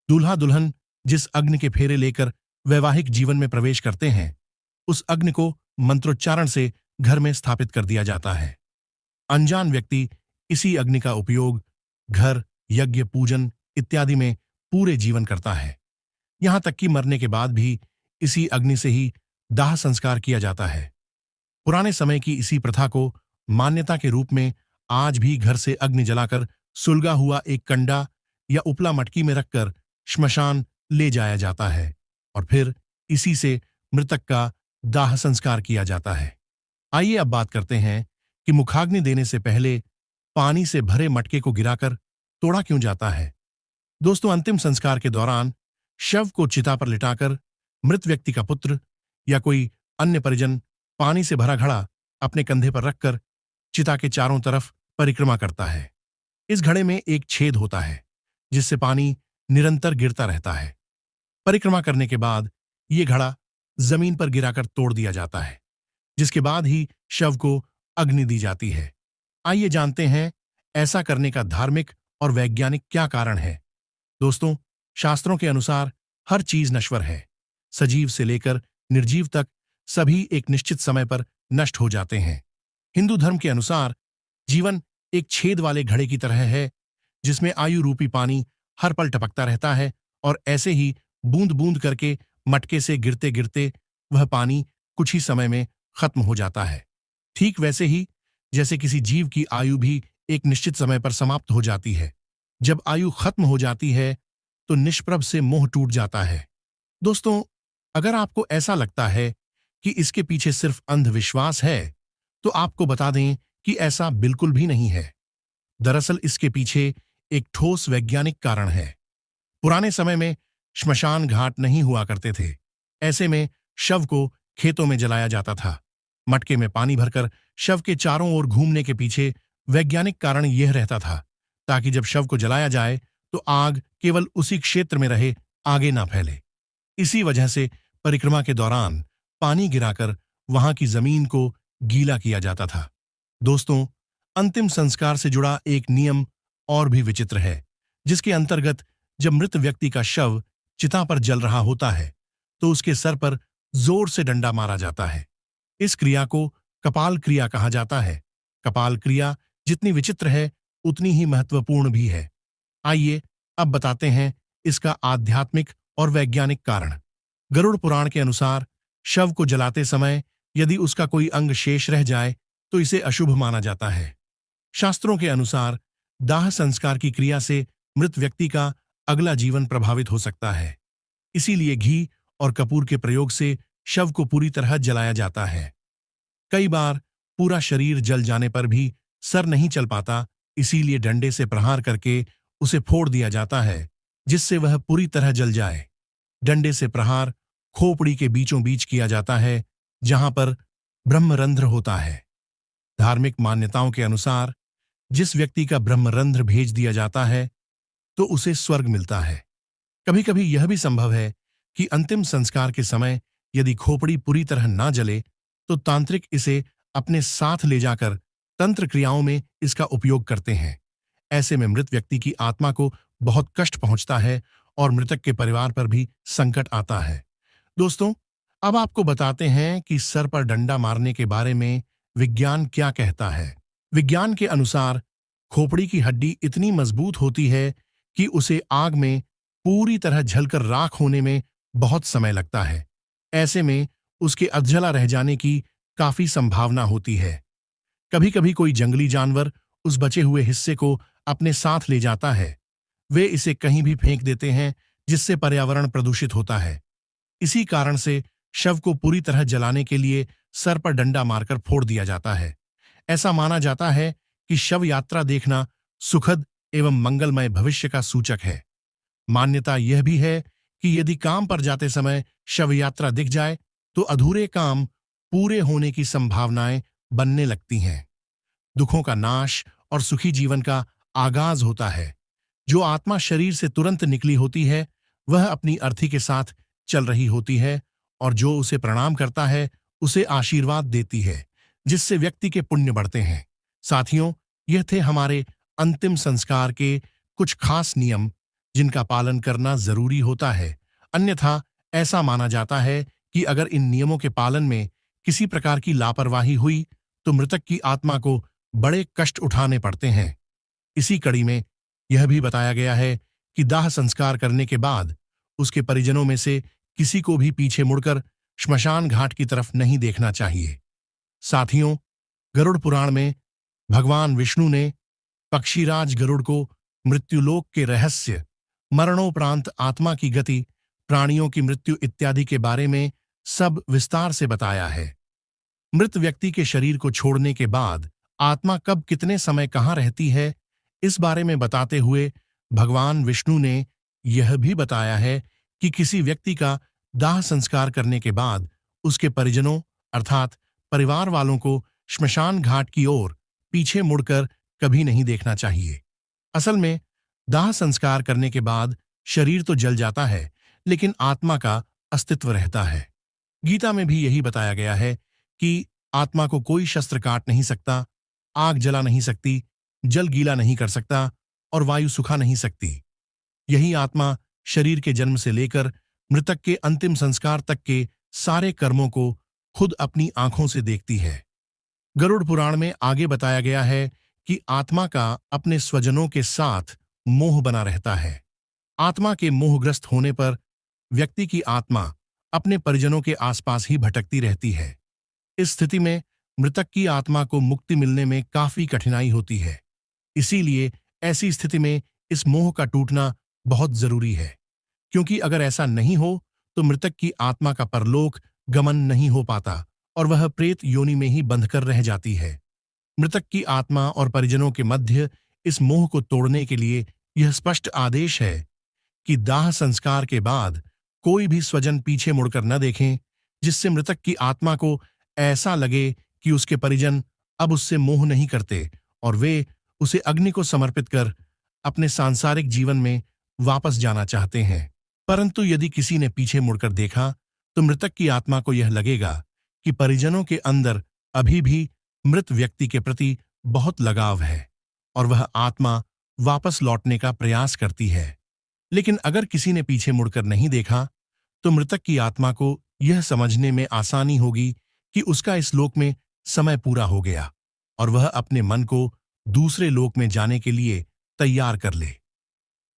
दूल्हा दुल्हन जिस अग्नि के फेरे लेकर वैवाहिक जीवन में प्रवेश करते हैं, उस अग्नि को मंत्रोच्चारण से घर में स्थापित कर दिया जाता है। अनजान व्यक्ति इसी अग्नि का उपयोग घर, यज्ञ, पूजन इत्यादि में पूरे जीवन करता है। यहां तक कि मरने के बाद भी इसी अग्नि से ही दाह संस्कार किया जाता है। पुराने समय की इसी प्रथा को मान्यता के रूप में आज भी घर से अग्नि जलाकर सुलगा हुआ एक कंडा या उपला मटकी में रखकर श्मशान ले जाया जाता है और फिर इसी से मृतक का दाह संस्कार किया जाता है। आइए अब बात करते हैं कि मुखाग्नि देने से पहले पानी से भरे मटके को गिराकर तोड़ा क्यों जाता है। दोस्तों, अंतिम संस्कार के दौरान शव को चिता पर लिटाकर मृत व्यक्ति का पुत्र या कोई अन्य परिजन पानी से भरा घड़ा अपने कंधे पर रखकर चिता के चारों तरफ परिक्रमा करता है। इस घड़े में एक छेद होता है जिससे पानी निरंतर गिरता रहता है। परिक्रमा करने के बाद ये घड़ा जमीन पर गिराकर तोड़ दिया जाता है, जिसके बाद ही शव को अग्नि दी जाती है। आइए जानते हैं ऐसा करने का धार्मिक और वैज्ञानिक क्या कारण है। दोस्तों, शास्त्रों के अनुसार हर चीज नश्वर है। सजीव से लेकर निर्जीव तक सभी एक निश्चित समय पर नष्ट हो जाते हैं। हिंदू धर्म के अनुसार जीवन एक छेद वाले घड़े की तरह है जिसमें आयु रूपी पानी हर पल टपकता रहता है और ऐसे ही बूंद बूंद करके मटके से गिरते गिरते वह पानी कुछ ही समय में खत्म हो जाता है। ठीक वैसे ही जैसे किसी जीव की आयु भी एक निश्चित समय पर समाप्त हो जाती है। जब आयु खत्म हो जाती है तो निष्प्रभ से मोह टूट जाता है। दोस्तों, अगर आपको ऐसा लगता है कि इसके पीछे सिर्फ अंधविश्वास है, तो आपको बता दें कि ऐसा बिल्कुल भी नहीं है। दरअसल इसके पीछे एक ठोस वैज्ञानिक कारण है। पुराने समय में श्मशान घाट नहीं हुआ करते थे। ऐसे में शव को खेतों में जलाया जाता था। मटके में पानी भरकर शव के चारों ओर घूमने के पीछे वैज्ञानिक कारण यह रहता था, ताकि जब शव को जलाया जाए तो आग केवल उसी क्षेत्र में रहे, आगे ना फैले। इसी वजह से परिक्रमा के दौरान पानी गिराकर वहां की जमीन को गीला किया जाता था। दोस्तों, अंतिम संस्कार से जुड़ा एक नियम और भी विचित्र है, जिसके अंतर्गत जब मृत व्यक्ति का शव चिता पर जल रहा होता है तो उसके सर पर जोर से डंडा मारा जाता है। इस क्रिया को कपाल क्रिया कहा जाता है। कपाल क्रिया जितनी विचित्र है, उतनी ही महत्वपूर्ण भी है। आइए अब बताते हैं इसका आध्यात्मिक और वैज्ञानिक कारण। गरुड़ पुराण के अनुसार शव को जलाते समय यदि उसका कोई अंग शेष रह जाए तो इसे अशुभ माना जाता है। शास्त्रों के अनुसार दाह संस्कार की क्रिया से मृत व्यक्ति का अगला जीवन प्रभावित हो सकता है। इसीलिए घी और कपूर के प्रयोग से शव को पूरी तरह जलाया जाता है। कई बार पूरा शरीर जल जाने पर भी सर नहीं चल पाता, इसीलिए डंडे से प्रहार करके उसे फोड़ दिया जाता है, जिससे वह पूरी तरह जल जाए। डंडे से प्रहार खोपड़ी के बीचों बीच किया जाता है, जहां पर ब्रह्मरंध्र होता है। धार्मिक मान्यताओं के अनुसार जिस व्यक्ति का ब्रह्मरंध्र भेज दिया जाता है तो उसे स्वर्ग मिलता है। कभी कभी यह भी संभव है कि अंतिम संस्कार के समय यदि खोपड़ी पूरी तरह ना जले तो तांत्रिक इसे अपने साथ ले जाकर तंत्र क्रियाओं में इसका उपयोग करते हैं। ऐसे में मृत व्यक्ति की आत्मा को बहुत कष्ट पहुंचता है और मृतक के परिवार पर भी संकट आता है। दोस्तों, अब आपको बताते हैं कि सर पर डंडा मारने के बारे में विज्ञान क्या कहता है। विज्ञान के अनुसार खोपड़ी की हड्डी इतनी मजबूत होती है कि उसे आग में पूरी तरह जलकर राख होने में बहुत समय लगता है। ऐसे में उसके अधजला रह जाने की काफी संभावना होती है। कभी कभी कोई जंगली जानवर उस बचे हुए हिस्से को अपने साथ ले जाता है। वे इसे कहीं भी फेंक देते हैं, जिससे पर्यावरण प्रदूषित होता है। इसी कारण से शव को पूरी तरह जलाने के लिए सर पर डंडा मारकर फोड़ दिया जाता है। ऐसा माना जाता है कि शव यात्रा देखना सुखद एवं मंगलमय भविष्य का सूचक है। मान्यता यह भी है कि यदि काम पर जाते समय शव यात्रा दिख जाए तो अधूरे काम पूरे होने की संभावनाएं बनने लगती हैं। दुखों का नाश और सुखी जीवन का आगाज होता है। जो आत्मा शरीर से तुरंत निकली होती है वह अपनी अर्थी के साथ चल रही होती है और जो उसे प्रणाम करता है उसे आशीर्वाद देती है, जिससे व्यक्ति के पुण्य बढ़ते हैं। साथियों, यह थे हमारे अंतिम संस्कार के कुछ खास नियम जिनका पालन करना जरूरी होता है। अन्यथा ऐसा माना जाता है कि अगर इन नियमों के पालन में किसी प्रकार की लापरवाही हुई तो मृतक की आत्मा को बड़े कष्ट उठाने पड़ते हैं। इसी कड़ी में यह भी बताया गया है कि दाह संस्कार करने के बाद उसके परिजनों में से किसी को भी पीछे मुड़कर श्मशान घाट की तरफ नहीं देखना चाहिए। साथियों, गरुड़ पुराण में भगवान विष्णु ने पक्षीराज गरुड़ को मृत्युलोक के रहस्य, मरणोपरांत आत्मा की गति, प्राणियों की मृत्यु इत्यादि के बारे में सब विस्तार से बताया है। मृत व्यक्ति के शरीर को छोड़ने के बाद आत्मा कब कितने समय कहाँ रहती है, इस बारे में बताते हुए भगवान विष्णु ने यह भी बताया है कि किसी व्यक्ति का दाह संस्कार करने के बाद उसके परिजनों अर्थात परिवार वालों को श्मशान घाट की ओर पीछे मुड़कर कभी नहीं देखना चाहिए। असल में दाह संस्कार करने के बाद शरीर तो जल जाता है, लेकिन आत्मा का अस्तित्व रहता है। गीता में भी यही बताया गया है कि आत्मा को कोई शस्त्र काट नहीं सकता, आग जला नहीं सकती, जल गीला नहीं कर सकता और वायु सुखा नहीं सकती। यही आत्मा शरीर के जन्म से लेकर मृतक के अंतिम संस्कार तक के सारे कर्मों को खुद अपनी आंखों से देखती है। गरुड़ पुराण में आगे बताया गया है कि आत्मा का अपने स्वजनों के साथ मोह बना रहता है। आत्मा के मोहग्रस्त होने पर व्यक्ति की आत्मा अपने परिजनों के आसपास ही भटकती रहती है। इस स्थिति में मृतक की आत्मा को मुक्ति मिलने में काफी कठिनाई होती है। इसीलिए ऐसी स्थिति में इस मोह का टूटना बहुत जरूरी है, क्योंकि अगर ऐसा नहीं हो तो मृतक की आत्मा का परलोक गमन नहीं हो पाता और वह प्रेत योनि में ही बंधकर रह जाती है। मृतक की आत्मा और परिजनों के मध्य इस मोह को तोड़ने के लिए यह स्पष्ट आदेश है कि दाह संस्कार के बाद कोई भी स्वजन पीछे मुड़कर न देखें, जिससे मृतक की आत्मा को ऐसा लगे कि उसके परिजन अब उससे मोह नहीं करते और वे उसे अग्नि को समर्पित कर अपने सांसारिक जीवन में वापस जाना चाहते हैं। परंतु यदि किसी ने पीछे मुड़कर देखा तो मृतक की आत्मा को यह लगेगा कि परिजनों के अंदर अभी भी मृत व्यक्ति के प्रति बहुत लगाव है और वह आत्मा वापस लौटने का प्रयास करती है। लेकिन अगर किसी ने पीछे मुड़कर नहीं देखा तो मृतक की आत्मा को यह समझने में आसानी होगी कि उसका इस लोक में समय पूरा हो गया और वह अपने मन को दूसरे लोक में जाने के लिए तैयार कर ले।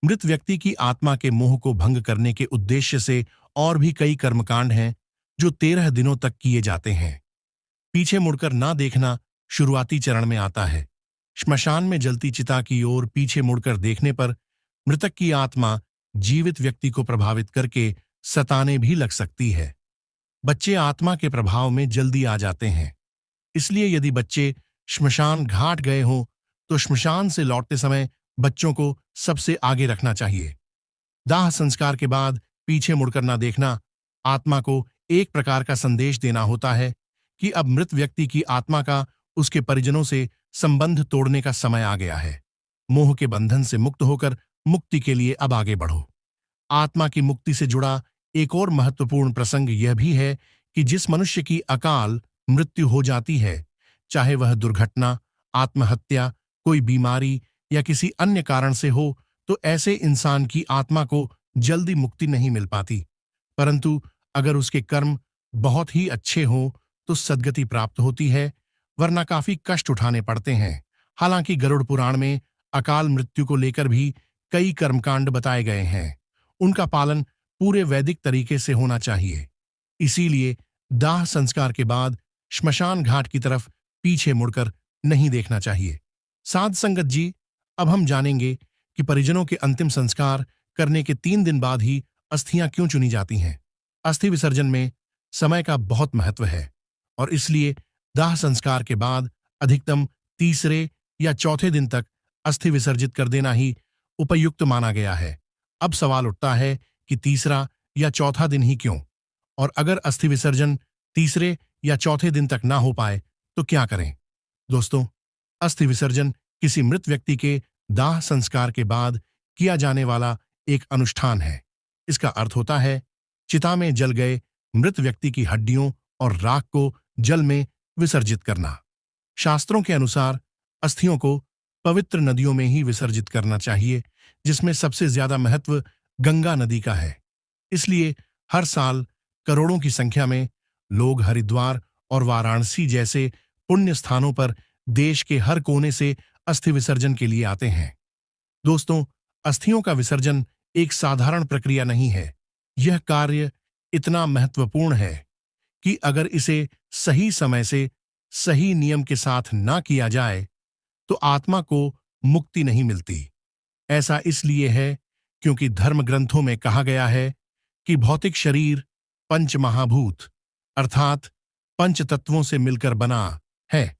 मृत व्यक्ति की आत्मा के मोह को भंग करने के उद्देश्य से और भी कई कर्मकांड हैं जो 13 दिनों तक किए जाते हैं। पीछे मुड़कर ना देखना शुरुआती चरण में आता है। श्मशान में जलती चिता की ओर पीछे मुड़कर देखने पर मृतक की आत्मा जीवित व्यक्ति को प्रभावित करके सताने भी लग सकती है। बच्चे आत्मा के प्रभाव में जल्दी आ जाते हैं, इसलिए यदि बच्चे श्मशान घाट गए हों तो श्मशान से लौटते समय बच्चों को सबसे आगे रखना चाहिए। दाह संस्कार के बाद पीछे मुड़कर ना देखना आत्मा को एक प्रकार का संदेश देना होता है कि अब मृत व्यक्ति की आत्मा का उसके परिजनों से संबंध तोड़ने का समय आ गया है। मोह के बंधन से मुक्त होकर मुक्ति के लिए अब आगे बढ़ो। आत्मा की मुक्ति से जुड़ा एक और महत्वपूर्ण प्रसंग यह भी है कि जिस मनुष्य की अकाल मृत्यु हो जाती है, चाहे वह दुर्घटना, आत्महत्या, कोई बीमारी या किसी अन्य कारण से हो, तो ऐसे इंसान की आत्मा को जल्दी मुक्ति नहीं मिल पाती। परंतु अगर उसके कर्म बहुत ही अच्छे हों तो सद्गति प्राप्त होती है, वरना काफी कष्ट उठाने पड़ते हैं। हालांकि गरुड़ पुराण में अकाल मृत्यु को लेकर भी कई कर्मकांड बताए गए हैं। उनका पालन पूरे वैदिक तरीके से होना चाहिए। इसीलिए दाह संस्कार के बाद श्मशान घाट की तरफ पीछे मुड़कर नहीं देखना चाहिए। साध संगत जी, अब हम जानेंगे कि परिजनों के अंतिम संस्कार करने के 3 दिन बाद ही अस्थियां क्यों चुनी जाती हैं। अस्थि विसर्जन में समय का बहुत महत्व है और इसलिए दाह संस्कार के बाद अधिकतम तीसरे या चौथे दिन तक अस्थि विसर्जित कर देना ही उपयुक्त माना गया है। अब सवाल उठता है कि तीसरा या चौथा दिन ही क्यों, और अगर अस्थि विसर्जन तीसरे या चौथे दिन तक ना हो पाए तो क्या करें। दोस्तों, अस्थि विसर्जन किसी मृत व्यक्ति के दाह संस्कार के बाद किया जाने वाला एक अनुष्ठान है। इसका अर्थ होता है चिता में जल गए मृत व्यक्ति की हड्डियों और राख को जल में विसर्जित करना। शास्त्रों के अनुसार अस्थियों को पवित्र नदियों में ही विसर्जित करना चाहिए, जिसमें सबसे ज्यादा महत्व गंगा नदी का है। इसलिए हर साल करोड़ों की संख्या में लोग हरिद्वार और वाराणसी जैसे पुण्य स्थानों पर देश के हर कोने से अस्थि विसर्जन के लिए आते हैं। दोस्तों, अस्थियों का विसर्जन एक साधारण प्रक्रिया नहीं है। यह कार्य इतना महत्वपूर्ण है कि अगर इसे सही समय से सही नियम के साथ ना किया जाए तो आत्मा को मुक्ति नहीं मिलती। ऐसा इसलिए है क्योंकि धर्म ग्रंथों में कहा गया है कि भौतिक शरीर पंच महाभूत अर्थात पंच तत्वों से मिलकर बना है: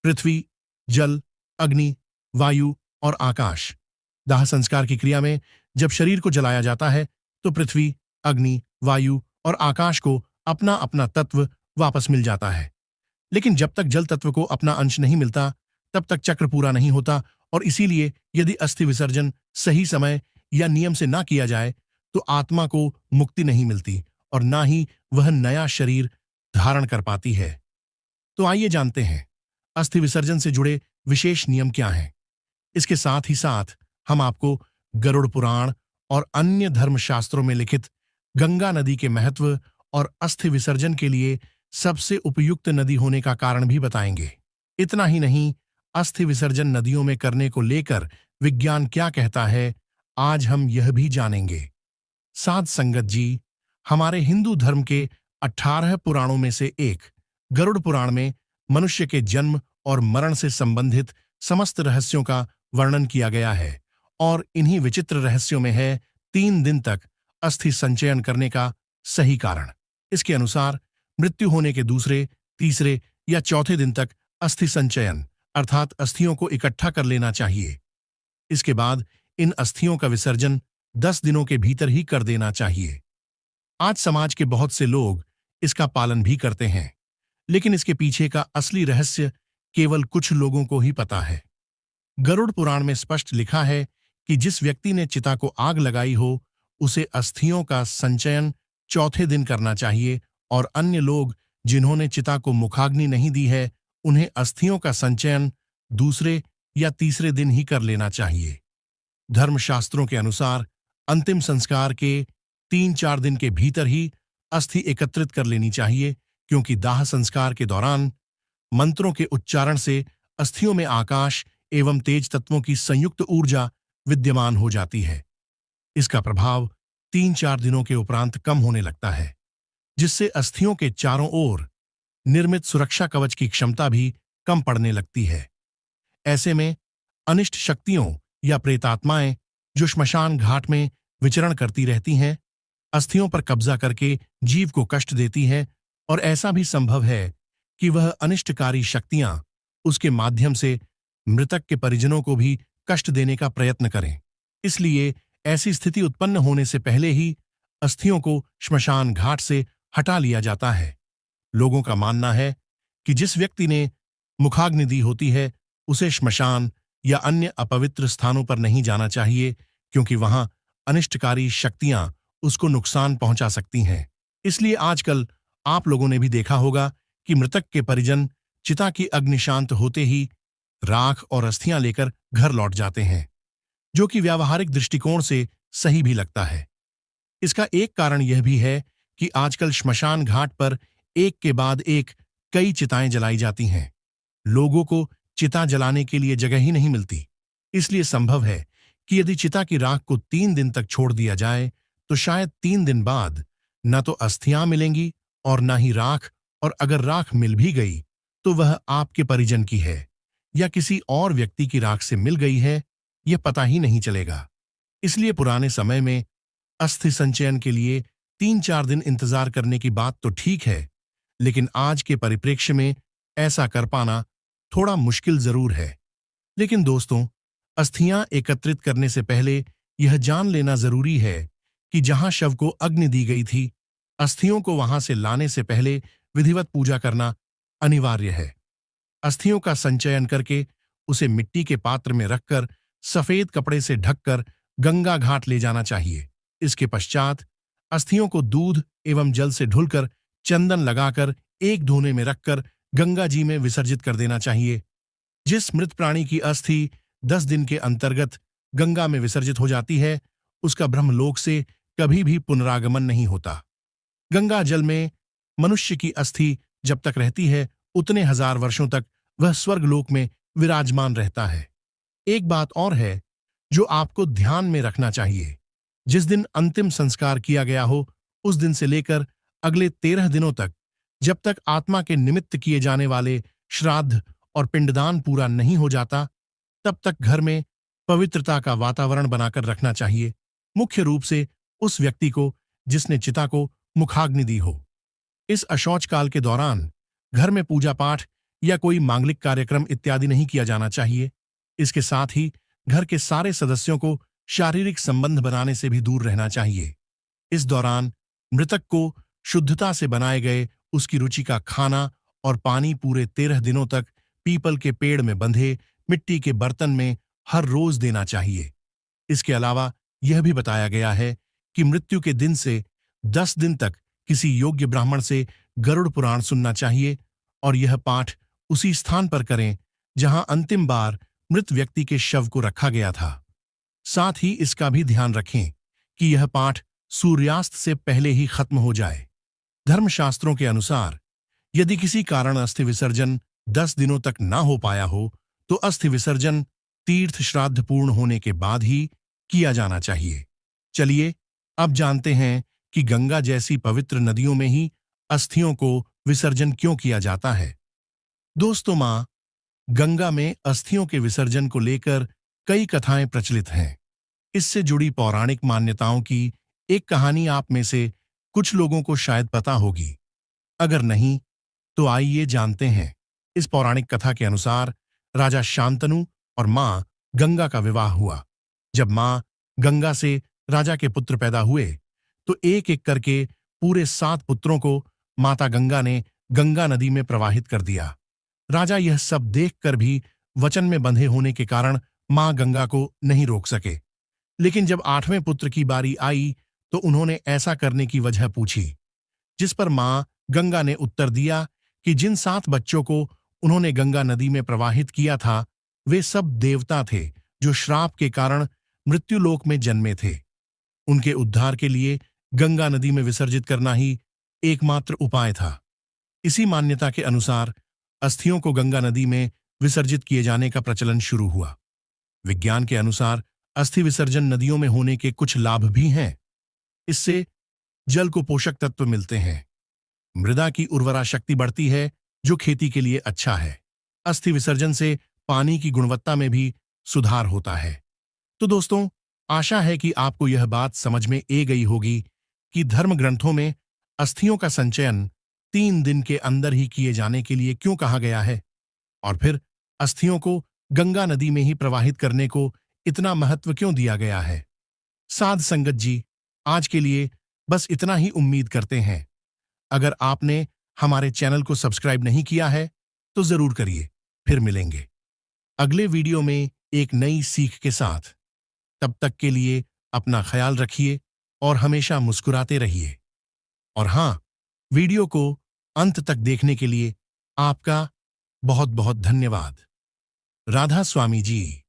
पृथ्वी, जल, अग्नि, वायु और आकाश। दाह संस्कार की क्रिया में जब शरीर को जलाया जाता है तो पृथ्वी, अग्नि, वायु और आकाश को अपना अपना तत्व वापस मिल जाता है। लेकिन जब तक जल तत्व को अपना अंश नहीं मिलता तब तक चक्र पूरा नहीं होता, और इसीलिए यदि अस्थि विसर्जन सही समय या नियम से ना किया जाए तो आत्मा को मुक्ति नहीं मिलती और ना ही वह नया शरीर धारण कर पाती है। तो आइए जानते हैं अस्थि विसर्जन से जुड़े विशेष नियम क्या हैं। इसके साथ ही साथ हम आपको गरुड़ पुराण और अन्य धर्मशास्त्रों में लिखित गंगा नदी के महत्व और अस्थि विसर्जन के लिए सबसे उपयुक्त नदी होने का कारण भी बताएंगे। इतना ही नहीं, अस्थि विसर्जन नदियों में करने को लेकर विज्ञान क्या कहता है, आज हम यह भी जानेंगे। साध संगत जी, हमारे हिंदू धर्म के 18 पुराणों में से एक गरुड़ पुराण में मनुष्य के जन्म और मरण से संबंधित समस्त रहस्यों का वर्णन किया गया है और इन्हीं विचित्र रहस्यों में है 3 दिन तक अस्थि संचयन करने का सही कारण। इसके अनुसार मृत्यु होने के दूसरे, तीसरे या चौथे दिन तक अस्थि संचयन अर्थात अस्थियों को इकट्ठा कर लेना चाहिए। इसके बाद इन अस्थियों का विसर्जन 10 दिनों के भीतर ही कर देना चाहिए। आज समाज के बहुत से लोग इसका पालन भी करते हैं, लेकिन इसके पीछे का असली रहस्य केवल कुछ लोगों को ही पता है। गरुड़ पुराण में स्पष्ट लिखा है कि जिस व्यक्ति ने चिता को आग लगाई हो, उसे अस्थियों का संचयन चौथे दिन करना चाहिए और अन्य लोग जिन्होंने चिता को मुखाग्नि नहीं दी है, उन्हें अस्थियों का संचयन दूसरे या तीसरे दिन ही कर लेना चाहिए। धर्मशास्त्रों के अनुसार अंतिम संस्कार के 3-4 दिन के भीतर ही अस्थि एकत्रित कर लेनी चाहिए, क्योंकि दाह संस्कार के दौरान मंत्रों के उच्चारण से अस्थियों में आकाश एवं तेज तत्वों की संयुक्त ऊर्जा विद्यमान हो जाती है। इसका प्रभाव 3-4 दिनों के उपरांत कम होने लगता है, जिससे अस्थियों के चारों ओर निर्मित सुरक्षा कवच की क्षमता भी कम पड़ने लगती है। ऐसे में अनिष्ट शक्तियों या प्रेतात्माएं जो श्मशान घाट में विचरण करती रहती हैं, अस्थियों पर कब्जा करके जीव को कष्ट देती है और ऐसा भी संभव है कि वह अनिष्टकारी शक्तियां उसके माध्यम से मृतक के परिजनों को भी कष्ट देने का प्रयत्न करें। इसलिए ऐसी स्थिति उत्पन्न होने से पहले ही अस्थियों को श्मशान घाट से हटा लिया जाता है। लोगों का मानना है कि जिस व्यक्ति ने मुखाग्नि दी होती है, उसे श्मशान या अन्य अपवित्र स्थानों पर नहीं जाना चाहिए, क्योंकि वहां अनिष्टकारी शक्तियां उसको नुकसान पहुंचा सकती हैं। इसलिए आजकल आप लोगों ने भी देखा होगा कि मृतक के परिजन चिता की अग्नि शांत होते ही राख और अस्थियां लेकर घर लौट जाते हैं, जो कि व्यावहारिक दृष्टिकोण से सही भी लगता है। इसका एक कारण यह भी है कि आजकल श्मशान घाट पर एक के बाद एक कई चिताएं जलाई जाती हैं। लोगों को चिता जलाने के लिए जगह ही नहीं मिलती। इसलिए संभव है कि यदि चिता की राख को 3 दिन तक छोड़ दिया जाए, तो शायद 3 दिन बाद न तो अस्थियां मिलेंगी और न ही राख, और अगर राख मिल भी गई तो वह आपके परिजन की है या किसी और व्यक्ति की राख से मिल गई है, यह पता ही नहीं चलेगा। इसलिए पुराने समय में अस्थि संचयन के लिए 3-4 दिन इंतजार करने की बात तो ठीक है, लेकिन आज के परिप्रेक्ष्य में ऐसा कर पाना थोड़ा मुश्किल जरूर है। लेकिन दोस्तों, अस्थियां एकत्रित करने से पहले यह जान लेना जरूरी है कि जहां शव को अग्नि दी गई थी, अस्थियों को वहां से लाने से पहले विधिवत पूजा करना अनिवार्य है। अस्थियों का संचयन करके उसे मिट्टी के पात्र में रखकर सफेद कपड़े से ढककर गंगा घाट ले जाना चाहिए। इसके पश्चात अस्थियों को दूध एवं जल से धुलकर चंदन लगाकर एक धोने में रखकर गंगा जी में विसर्जित कर देना चाहिए। जिस मृत प्राणी की अस्थि 10 दिन के अंतर्गत गंगा में विसर्जित हो जाती है, उसका ब्रह्मलोक से कभी भी पुनरागमन नहीं होता। गंगा जल में मनुष्य की अस्थि जब तक रहती है, उतने 1000 वर्षों तक वह स्वर्गलोक में विराजमान रहता है। एक बात और है जो आपको ध्यान में रखना चाहिए। जिस दिन अंतिम संस्कार किया गया हो, उस दिन से लेकर अगले 13 दिनों तक, जब तक आत्मा के निमित्त किए जाने वाले श्राद्ध और पिंडदान पूरा नहीं हो जाता, तब तक घर में पवित्रता का वातावरण बनाकर रखना चाहिए। मुख्य रूप से उस व्यक्ति को जिसने चिता को मुखाग्नि दी हो। इस अशौच काल के दौरान घर में पूजा पाठ या कोई मांगलिक कार्यक्रम इत्यादि नहीं किया जाना चाहिए। इसके साथ ही घर के सारे सदस्यों को शारीरिक संबंध बनाने से भी दूर रहना चाहिए। इस दौरान मृतक को शुद्धता से बनाए गए उसकी रुचि का खाना और पानी पूरे 13 दिनों तक पीपल के पेड़ में बंधे मिट्टी के बर्तन में हर रोज देना चाहिए। इसके अलावा यह भी बताया गया है कि मृत्यु के दिन से 10 दिन तक किसी योग्य ब्राह्मण से गरुड़ पुराण सुनना चाहिए और यह पाठ उसी स्थान पर करें जहां अंतिम बार मृत व्यक्ति के शव को रखा गया था। साथ ही इसका भी ध्यान रखें कि यह पाठ सूर्यास्त से पहले ही खत्म हो जाए। धर्मशास्त्रों के अनुसार यदि किसी कारण अस्थि विसर्जन 10 दिनों तक न हो पाया हो, तो अस्थि विसर्जन तीर्थ श्राद्ध पूर्ण होने के बाद ही किया जाना चाहिए। चलिए अब जानते हैं कि गंगा जैसी पवित्र नदियों में ही अस्थियों को विसर्जन क्यों किया जाता है। दोस्तों, मां गंगा में अस्थियों के विसर्जन को लेकर कई कथाएं प्रचलित हैं। इससे जुड़ी पौराणिक मान्यताओं की एक कहानी आप में से कुछ लोगों को शायद पता होगी। अगर नहीं, तो आइए जानते हैं। इस पौराणिक कथा के अनुसार राजा शांतनु और मां गंगा का विवाह हुआ। जब मां गंगा से राजा के पुत्र पैदा हुए, तो एक एक करके पूरे 7 पुत्रों को माता गंगा ने गंगा नदी में प्रवाहित कर दिया। राजा यह सब देखकर भी वचन में बंधे होने के कारण मां गंगा को नहीं रोक सके। लेकिन जब 8वें पुत्र की बारी आई, तो उन्होंने ऐसा करने की वजह पूछी, जिस पर मां गंगा ने उत्तर दिया कि जिन 7 बच्चों को उन्होंने गंगा नदी में प्रवाहित किया था, वे सब देवता थे जो श्राप के कारण मृत्युलोक में जन्मे थे। उनके उद्धार के लिए गंगा नदी में विसर्जित करना ही एकमात्र उपाय था। इसी मान्यता के अनुसार अस्थियों को गंगा नदी में विसर्जित किए जाने का प्रचलन शुरू हुआ। विज्ञान के अनुसार अस्थि विसर्जन नदियों में होने के कुछ लाभ भी हैं। इससे जल को पोषक तत्व मिलते हैं, मृदा की उर्वरा शक्ति बढ़ती है, जो खेती के लिए अच्छा है। अस्थि विसर्जन से पानी की गुणवत्ता में भी सुधार होता है। तो दोस्तों, आशा है कि आपको यह बात समझ में आ गई होगी कि धर्म ग्रंथों में अस्थियों का संचयन 3 दिन के अंदर ही किए जाने के लिए क्यों कहा गया है, और फिर अस्थियों को गंगा नदी में ही प्रवाहित करने को इतना महत्व क्यों दिया गया है। साध संगत जी, आज के लिए बस इतना ही उम्मीद करते हैं। अगर आपने हमारे चैनल को सब्सक्राइब नहीं किया है, तो जरूर करिए। फिर मिलेंगे अगले वीडियो में एक नई सीख के साथ। तब तक के लिए अपना ख्याल रखिए और हमेशा मुस्कुराते रहिए। और हां, वीडियो को अंत तक देखने के लिए आपका बहुत बहुत धन्यवाद। राधा स्वामी जी।